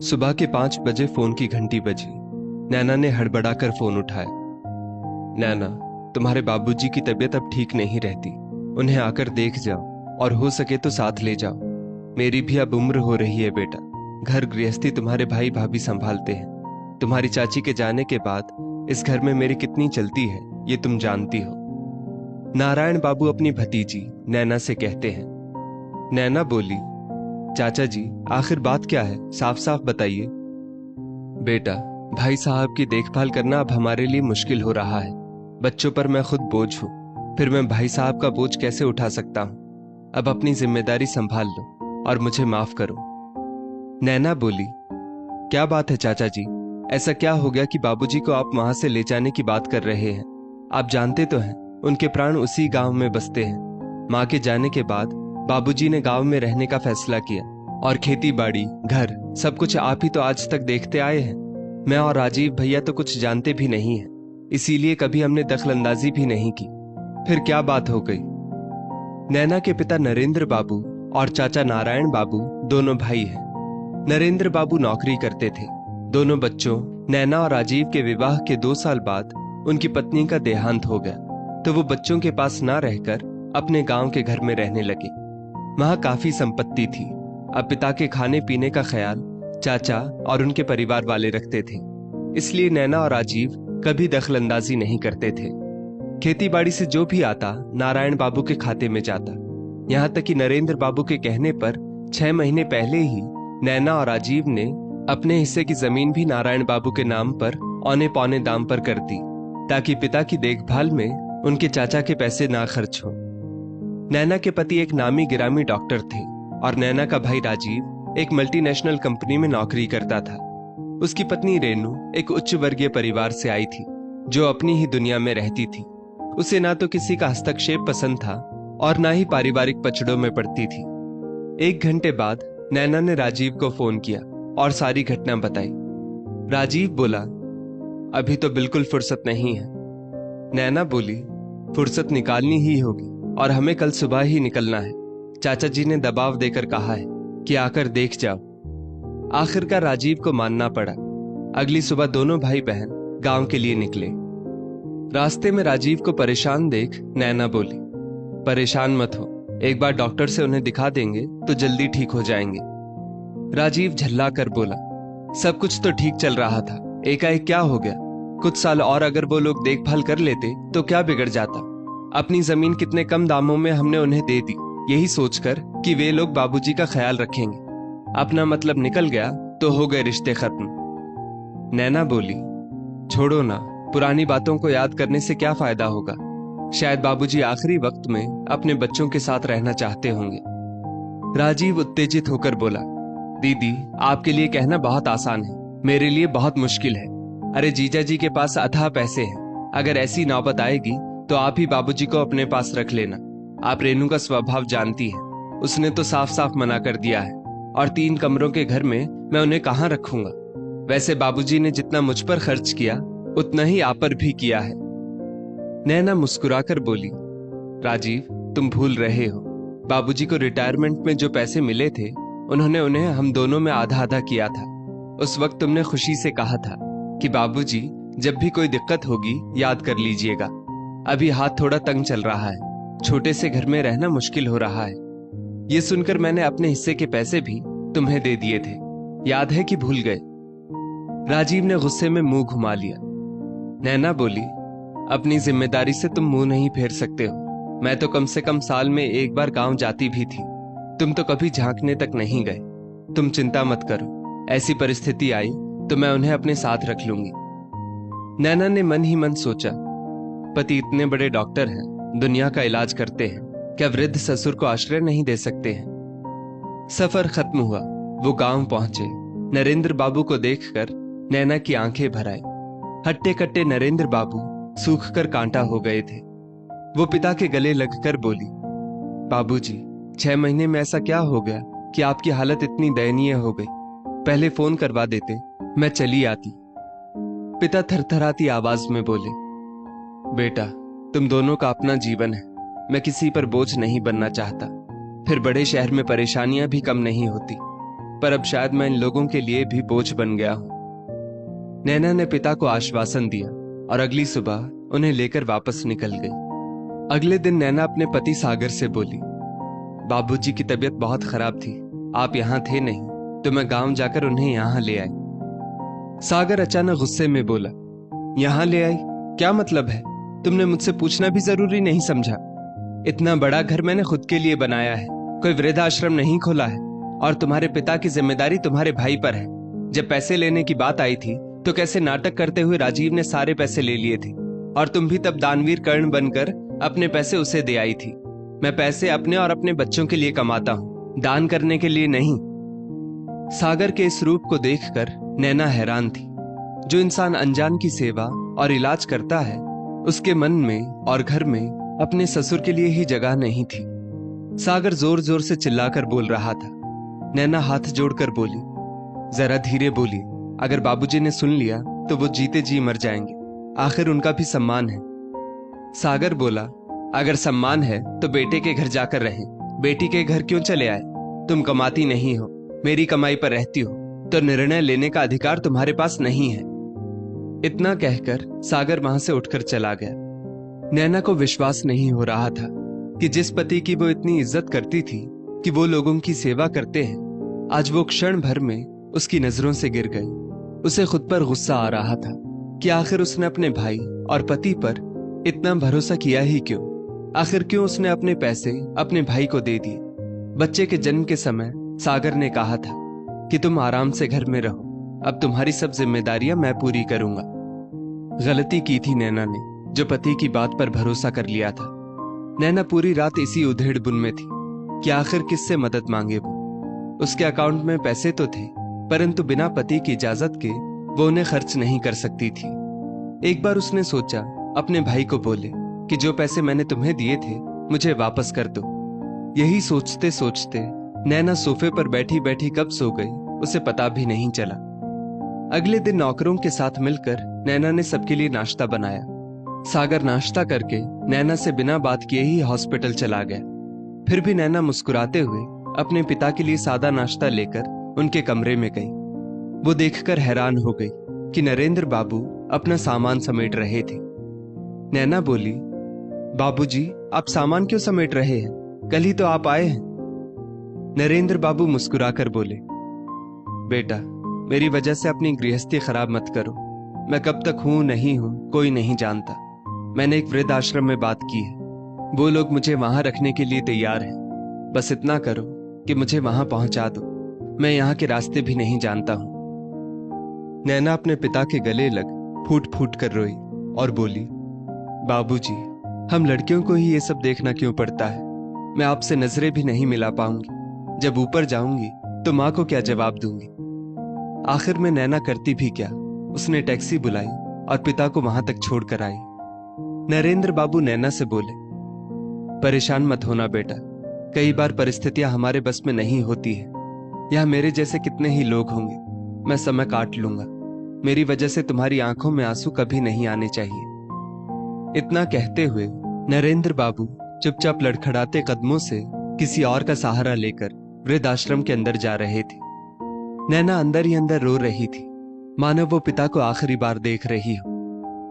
सुबह के 5 बजे फोन की घंटी बजी। नैना ने हड़बड़ाकर फोन उठाया। नैना, तुम्हारे बाबूजी की तबीयत अब ठीक नहीं रहती। उन्हें आकर देख जाओ और हो सके तो साथ ले जाओ। मेरी भी अब उम्र हो रही है बेटा। घर गृहस्थी तुम्हारे भाई भाभी संभालते हैं। तुम्हारी चाची के जाने के बाद इस घर में मेरी कितनी चलती है ये तुम जानती हो। नारायण बाबू अपनी भतीजी नैना से कहते हैं। नैना बोली, चाचा जी आखिर बात क्या है, साफ साफ बताइए। बेटा, भाई साहब की देखभाल करना अब हमारे लिए मुश्किल हो रहा है। बच्चों पर मैं खुद बोझ हूँ, फिर मैं भाई साहब का बोझ कैसे उठा सकता हूँ। अब अपनी जिम्मेदारी संभाल लो और मुझे माफ करो। नैना बोली, क्या बात है चाचा जी, ऐसा क्या हो गया कि बाबूजी को आप वहां से ले जाने की बात कर रहे हैं। आप जानते तो हैं उनके प्राण उसी गांव में बसते हैं। माँ के जाने के बाद बाबूजी ने गांव में रहने का फैसला किया और खेती बाड़ी घर सब कुछ आप ही तो आज तक देखते आए हैं। मैं और राजीव भैया तो कुछ जानते भी नहीं हैं, इसीलिए कभी हमने दखलंदाजी भी नहीं की। फिर क्या बात हो गई। नैना के पिता नरेंद्र बाबू और चाचा नारायण बाबू दोनों भाई हैं। नरेंद्र बाबू नौकरी करते थे। दोनों बच्चों नैना और राजीव के विवाह के 2 साल बाद उनकी पत्नी का देहांत हो गया, तो वो बच्चों के पास ना रहकर अपने गांव के घर में रहने लगे। वहां काफी संपत्ति थी। अब पिता के खाने पीने का ख्याल चाचा और उनके परिवार वाले रखते थे, इसलिए नैना और राजीव कभी दखलंदाजी नहीं करते थे। खेती बाड़ी से जो भी आता नारायण बाबू के खाते में जाता। यहाँ तक कि नरेंद्र बाबू के कहने पर 6 महीने पहले ही नैना और राजीव ने अपने हिस्से की जमीन भी नारायण बाबू के नाम पर औने पौने दाम पर कर दी, ताकि पिता की देखभाल में उनके चाचा के पैसे ना खर्च हो। नैना के पति एक नामी गिरामी डॉक्टर थे और नैना का भाई राजीव एक मल्टीनेशनल कंपनी में नौकरी करता था। उसकी पत्नी रेनू एक उच्च वर्गीय परिवार से आई थी, जो अपनी ही दुनिया में रहती थी। उसे ना तो किसी का हस्तक्षेप पसंद था और ना ही पारिवारिक पचड़ों में पड़ती थी। 1 घंटे बाद नैना ने राजीव को फोन किया और सारी घटना बताई। राजीव बोला, अभी तो बिल्कुल फुर्सत नहीं है। नैना बोली, फुर्सत निकालनी ही होगी और हमें कल सुबह ही निकलना है। चाचा जी ने दबाव देकर कहा है कि आकर देख जाओ। आखिरकार राजीव को मानना पड़ा। अगली सुबह दोनों भाई बहन गांव के लिए निकले। रास्ते में राजीव को परेशान देख नैना बोली, परेशान मत हो, एक बार डॉक्टर से उन्हें दिखा देंगे तो जल्दी ठीक हो जाएंगे। राजीव झल्ला कर बोला, सब कुछ तो ठीक चल रहा था, एकाएक क्या हो गया। कुछ साल और अगर वो लोग देखभाल कर लेते तो क्या बिगड़ जाता। अपनी जमीन कितने कम दामों में हमने उन्हें दे दी, यही सोचकर कि वे लोग बाबूजी का ख्याल रखेंगे। अपना मतलब निकल गया तो हो गए रिश्ते खत्म। नैना बोली, छोड़ो ना, पुरानी बातों को याद करने से क्या फायदा होगा। शायद बाबूजी आखिरी वक्त में अपने बच्चों के साथ रहना चाहते होंगे। राजीव उत्तेजित होकर बोला, दीदी आपके लिए कहना बहुत आसान है, मेरे लिए बहुत मुश्किल है। अरे जीजा जी के पास अथाह पैसे हैं, अगर ऐसी नौबत आएगी तो आप ही बाबूजी को अपने पास रख लेना। आप रेनू का स्वभाव जानती है, उसने तो साफ साफ मना कर दिया है और 3 कमरों के घर में मैं उन्हें कहाँ रखूंगा। वैसे बाबूजी ने जितना मुझ पर खर्च किया उतना ही आप पर भी किया है। नैना मुस्कुराकर बोली, राजीव तुम भूल रहे हो, बाबूजी को रिटायरमेंट में जो पैसे मिले थे उन्होंने उन्हें हम दोनों में आधा आधा किया था। उस वक्त तुमने खुशी से कहा था कि बाबूजी जब भी कोई दिक्कत होगी याद कर लीजिएगा। अभी हाथ थोड़ा तंग चल रहा है, छोटे से घर में रहना मुश्किल हो रहा है। ये सुनकर मैंने अपने हिस्से के पैसे भी तुम्हें दे दिए थे, याद है कि भूल गए। राजीव ने गुस्से में मुंह घुमा लिया। नैना बोली, अपनी जिम्मेदारी से तुम मुंह नहीं फेर सकते हो। मैं तो कम से कम साल में 1 बार गांव जाती भी थी, तुम तो कभी झांकने तक नहीं गए। तुम चिंता मत करो, ऐसी परिस्थिति आई तो मैं उन्हें अपने साथ रख लूंगी। नैना ने मन ही मन सोचा, पति इतने बड़े डॉक्टर हैं, दुनिया का इलाज करते हैं, क्या वृद्ध ससुर को आश्रय नहीं दे सकते हैं। सफर खत्म हुआ, वो गांव पहुंचे। नरेंद्र बाबू को देखकर नैना की आंखें भर आई। हट्टे कट्टे नरेंद्र बाबू सूख कर कांटा हो गए थे। वो पिता के गले लगकर बोली, बाबूजी 6 महीने में ऐसा क्या हो गया कि आपकी हालत इतनी दयनीय हो गई। पहले फोन करवा देते, मैं चली आती। पिता थरथराती आवाज में बोले, बेटा तुम दोनों का अपना जीवन है, मैं किसी पर बोझ नहीं बनना चाहता। फिर बड़े शहर में परेशानियां भी कम नहीं होती। पर अब शायद मैं इन लोगों के लिए भी बोझ बन गया हूं। नैना ने पिता को आश्वासन दिया और अगली सुबह उन्हें लेकर वापस निकल गई। अगले दिन नैना अपने पति सागर से बोली, बाबूजी की तबीयत बहुत खराब थी, आप यहाँ थे नहीं, तो मैं गांव जाकर उन्हें यहाँ ले आई। सागर अचानक गुस्से में बोला, यहाँ ले आई? क्या मतलब है? तुमने मुझसे पूछना भी जरूरी नहीं समझा? इतना बड़ा घर मैंने खुद के लिए बनाया है, कोई वृद्धाश्रम नहीं खोला है, और तुम्हारे पिता की जिम्मेदारी तुम्हारे भाई पर है। जब पैसे लेने की बात आई थी तो कैसे नाटक करते हुए राजीव ने सारे पैसे ले लिए थे, और तुम भी तब दानवीर कर्ण बनकर अपने पैसे उसे दे आई थी। मैं पैसे अपने और अपने बच्चों के लिए कमाता हूँ, दान करने के लिए नहीं। सागर के इस रूप को देखकर नैना हैरान थी। जो इंसान अनजान की सेवा और इलाज करता है, उसके मन में और घर में अपने ससुर के लिए ही जगह नहीं थी। सागर जोर जोर से चिल्लाकर बोल रहा था। नैना हाथ जोड़कर बोली, जरा धीरे बोलिए, अगर बाबूजी ने सुन लिया तो वो जीते जी मर जाएंगे, आखिर उनका भी सम्मान है। सागर बोला, अगर सम्मान है तो बेटे के घर जाकर रहें, बेटी के घर क्यों चले आए? तुम कमाती नहीं हो, मेरी कमाई पर रहती हो, तो निर्णय लेने का अधिकार तुम्हारे पास नहीं है। इतना कहकर सागर वहां से उठकर चला गया। नैना को विश्वास नहीं हो रहा था कि जिस पति की वो इतनी इज्जत करती थी कि वो लोगों की सेवा करते हैं, आज वो क्षण भर में उसकी नजरों से गिर गई। उसे खुद पर गुस्सा आ रहा था कि आखिर उसने अपने भाई और पति पर इतना भरोसा किया ही क्यों? आखिर क्यों उसने अपने पैसे अपने भाई को दे दिए? बच्चे के जन्म के समय सागर ने कहा था कि तुम आराम से घर में रहो, अब तुम्हारी सब जिम्मेदारियां मैं पूरी करूंगा। गलती की थी नैना ने, जो पति की बात पर भरोसा कर लिया था। नैना पूरी रात इसी उधेड़ बुन में थी कि आखिर किससे मदद मांगे वो। उसके अकाउंट में पैसे तो थे, परंतु बिना पति की इजाजत के वो उन्हें खर्च नहीं कर सकती थी। एक बार उसने सोचा अपने भाई को बोले कि जो पैसे मैंने तुम्हें दिए थे मुझे वापस कर दो। यही सोचते सोचते नैना सोफे पर बैठी बैठी कब सो गई उसे पता भी नहीं चला। अगले दिन नौकरों के साथ मिलकर नैना ने सबके लिए नाश्ता बनाया। सागर नाश्ता करके नैना से बिना बात किए ही हॉस्पिटल चला गया। फिर भी नैना मुस्कुराते हुए अपने पिता के लिए सादा नाश्ता लेकर उनके कमरे में गई। वो देखकर हैरान हो गई कि नरेंद्र बाबू अपना सामान समेट रहे थे। नैना बोली, बाबूजी, आप सामान क्यों समेट रहे हैं? कल ही तो आप आए हैं। नरेंद्र बाबू मुस्कुराकर बोले, बेटा, मेरी वजह से अपनी गृहस्थी खराब मत करो। मैं कब तक हूं नहीं हूं कोई नहीं जानता। मैंने एक वृद्ध आश्रम में बात की है, वो लोग मुझे वहां रखने के लिए तैयार हैं। बस इतना करो कि मुझे वहां पहुंचा दो। मैं यहाँ के रास्ते भी नहीं जानता हूं। नैना अपने पिता के गले लग फूट फूट कर रोई और बोली, बाबूजी, हम लड़कियों को ही ये सब देखना क्यों पड़ता है? मैं आपसे नजरें भी नहीं मिला पाऊंगी। जब ऊपर जाऊंगी तो माँ को क्या जवाब दूंगी? आखिर में नैना करती भी क्या, उसने टैक्सी बुलाई और पिता को वहां तक छोड़कर आई। नरेंद्र बाबू नैना से बोले, परेशान मत होना बेटा, कई बार परिस्थितियां हमारे बस में नहीं होती है। यहाँ मेरे जैसे कितने ही लोग होंगे, मैं समय काट लूंगा। मेरी वजह से तुम्हारी आंखों में आंसू कभी नहीं आने चाहिए। इतना कहते हुए नरेंद्र बाबू चुपचाप लड़खड़ाते कदमों से किसी और का सहारा लेकर वृद्धाश्रम के अंदर जा रहे थे। नैना अंदर ही अंदर रो रही थी, मानो वो पिता को आखिरी बार देख रही हो।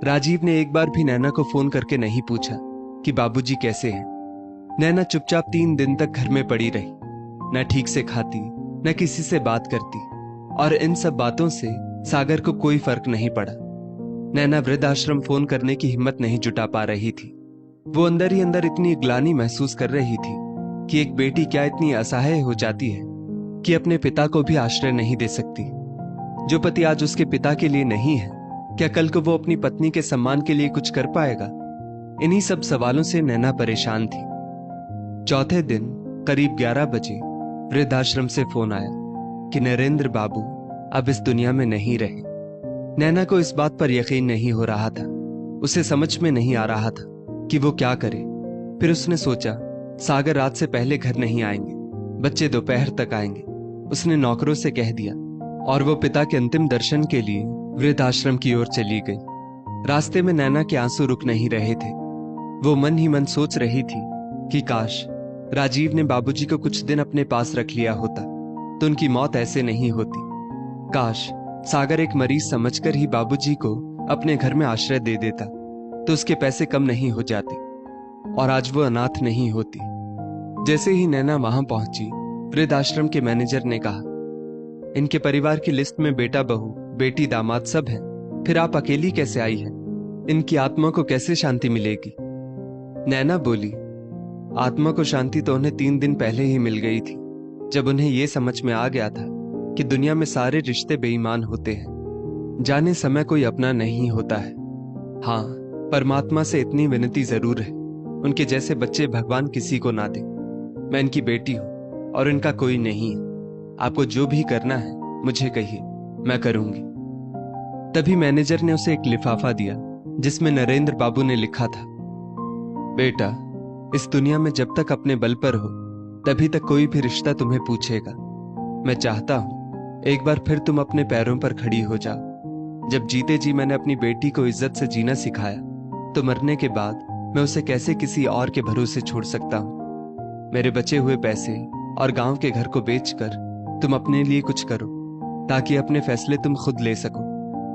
राजीव ने एक बार भी नैना को फोन करके नहीं पूछा कि बाबूजी कैसे हैं। नैना चुपचाप 3 दिन तक घर में पड़ी रही, न ठीक से खाती न किसी से बात करती, और इन सब बातों से सागर को कोई फर्क नहीं पड़ा। नैना वृद्धाश्रम फोन करने की हिम्मत नहीं जुटा पा रही थी। वो अंदर ही अंदर इतनी ग्लानि महसूस कर रही थी कि एक बेटी क्या इतनी असहाय हो जाती है कि अपने पिता को भी आश्रय नहीं दे सकती। जो पति आज उसके पिता के लिए नहीं है, क्या कल को वो अपनी पत्नी के सम्मान के लिए कुछ कर पाएगा? इन्हीं सब सवालों से नैना परेशान थी। चौथे दिन करीब 11 बजे वृद्धाश्रम से फोन आया कि नरेंद्र बाबू अब इस दुनिया में नहीं रहे। नैना को इस बात पर यकीन नहीं हो रहा था। उसे समझ में नहीं आ रहा था कि वो क्या करे। फिर उसने सोचा, सागर रात से पहले घर नहीं आएंगे, बच्चे दोपहर तक आएंगे। उसने नौकरों से कह दिया और वो पिता के अंतिम दर्शन के लिए वृद्धाश्रम की ओर चली गई। रास्ते में नैना के आंसू रुक नहीं रहे थे। वो मन ही मन सोच रही थी कि काश राजीव ने बाबूजी को कुछ दिन अपने पास रख लिया होता। तो उनकी मौत ऐसे नहीं होती। काश सागर एक मरीज समझकर ही बाबूजी को अपने घर में आश्रय दे देता तो उसके पैसे कम नहीं हो जाते और आज वो अनाथ नहीं होती। जैसे ही नैना वहां पहुंची, वृद्ध आश्रम के मैनेजर ने कहा, इनके परिवार की लिस्ट में बेटा बहू बेटी दामाद सब हैं, फिर आप अकेली कैसे आई हैं? इनकी आत्मा को कैसे शांति मिलेगी? नैना बोली, आत्मा को शांति तो उन्हें 3 दिन पहले ही मिल गई थी, जब उन्हें यह समझ में आ गया था कि दुनिया में सारे रिश्ते बेईमान होते हैं। जाने समय कोई अपना नहीं होता है। हाँ, परमात्मा से इतनी विनती जरूर है, उनके जैसे बच्चे भगवान किसी को ना दे। मैं इनकी बेटी हूं और इनका कोई नहीं है। आपको जो भी करना है मुझे कहिए, मैं करूंगी। तभी मैनेजर ने उसे एक लिफाफा दिया जिसमें नरेंद्र बाबू ने लिखा था, बेटा, इस दुनिया में जब तक अपने बल पर हो तभी तक कोई भी रिश्ता तुम्हें पूछेगा। मैं चाहता हूं एक बार फिर तुम अपने पैरों पर खड़ी हो जाओ। जब जीते जी मैंने अपनी बेटी को इज्जत से जीना सिखाया, तो मरने के बाद मैं उसे कैसे किसी और के भरोसे छोड़ सकता हूं? मेरे बचे हुए पैसे और गांव के घर को बेचकर तुम अपने लिए कुछ करो, ताकि अपने फैसले तुम खुद ले सको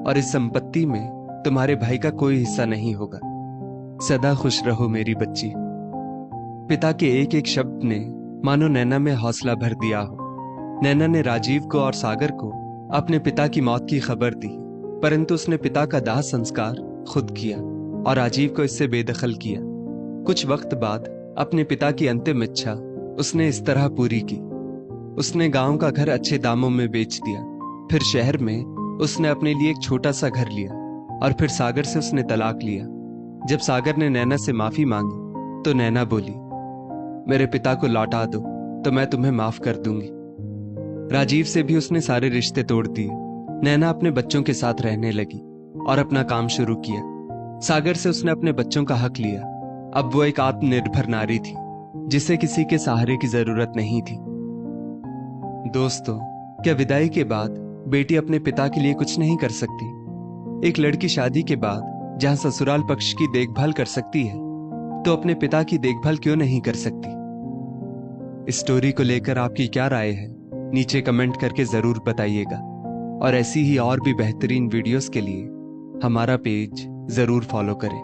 और इस संपत्ति में तुम्हारे भाई का कोई हिस्सा नहीं होगा। सदा खुश रहो मेरी बच्ची। पिता के एक एक शब्द ने मानो नैना में हौसला भर दिया हो। नैना ने राजीव को और सागर को अपने पिता की मौत की खबर दी, परंतु उसने पिता का दाह संस्कार खुद किया और राजीव को इससे बेदखल किया। कुछ वक्त बाद अपने पिता की अंतिम इच्छा उसने इस तरह पूरी की। उसने गांव का घर अच्छे दामों में बेच दिया। फिर शहर में उसने अपने लिए एक छोटा सा घर लिया और फिर सागर से उसने तलाक लिया। जब सागर ने नैना से माफी मांगी तो नैना बोली, मेरे पिता को लौटा दो तो मैं तुम्हें माफ कर दूंगी। राजीव से भी उसने सारे रिश्ते तोड़ दिए। नैना अपने बच्चों के साथ रहने लगी और अपना काम शुरू किया। सागर से उसने अपने बच्चों का हक लिया। अब वो एक आत्मनिर्भर नारी थी जिसे किसी के सहारे की जरूरत नहीं थी। दोस्तों, क्या विदाई के बाद बेटी अपने पिता के लिए कुछ नहीं कर सकती? एक लड़की शादी के बाद जहां ससुराल पक्ष की देखभाल कर सकती है, तो अपने पिता की देखभाल क्यों नहीं कर सकती? इस स्टोरी को लेकर आपकी क्या राय है? नीचे कमेंट करके जरूर बताइएगा और ऐसी ही और भी बेहतरीन वीडियोस के लिए हमारा पेज जरूर फॉलो करें।